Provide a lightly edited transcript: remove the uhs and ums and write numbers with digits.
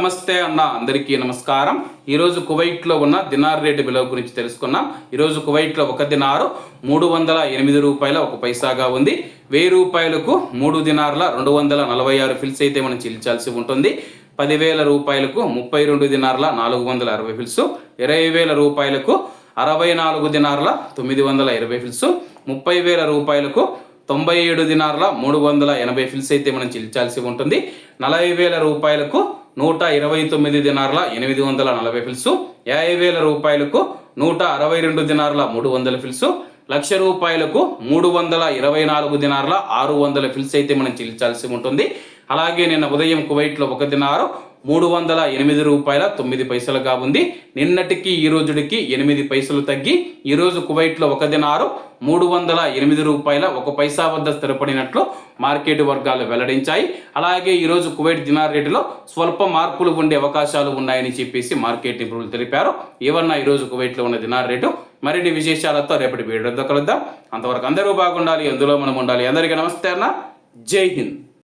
నమస్తే అన్న, అందరికీ నమస్కారం. ఈరోజు కువైట్లో ఉన్న దినార్ రేటు విలువ గురించి తెలుసుకున్నాం. ఈరోజు కువైట్లో ఒక దినారు 308 రూపాయల 1 పైసాగా ఉంది. 1000 రూపాయలకు 3 దినార్ల 246 ఫిల్స్ అయితే మనం చెల్లించాల్సి ఉంటుంది. 10,000 రూపాయలకు 32 దినార్ల 460 ఫిల్స్, 20,000 రూపాయలకు 64 దినార్ల 920 ఫిల్స్, 30,000 రూపాయలకు 97 దినార్ల 380 ఫిల్స్ అయితే మనం చెల్లించాల్సి ఉంటుంది. 40,000 రూపాయలకు 129 దినార్ల 840 ఫిల్స్, 50,000 రూపాయలకు 162 దినార్ల 300 ఫిల్స్, 1,00,000 రూపాయలకు 324 దినార్ల 600 ఫిల్స్ అయితే మనం చెల్లించాల్సి ఉంటుంది. అలాగే నిన్న ఉదయం కువైట్లో ఒక దినారు 308 రూపాయల 9 పైసలుగా ఉంది. నిన్నటికి ఈ రోజుడికి 8 పైసలు తగ్గి ఈరోజు కువైట్లో ఒక దినారు 308 రూపాయల 1 పైసా వద్ద స్థిరపడినట్లు మార్కెట్ వర్గాలు వెల్లడించాయి. అలాగే ఈరోజు కువైట్ దినార్ రేటులో స్వల్ప మార్పులు ఉండే అవకాశాలు ఉన్నాయని చెప్పేసి మార్కెట్ నిపుణులు తెలిపారు. ఏమన్నా ఈరోజు కువైట్లో ఉన్న దినార్ రేటు మరిన్ని విశేషాలతో రేపటి వీడియోతో కలుద్దాం. అంతవరకు అందరూ బాగుండాలి, అందులో మనం ఉండాలి. అందరికీ నమస్తే అన్న, జై హింద్.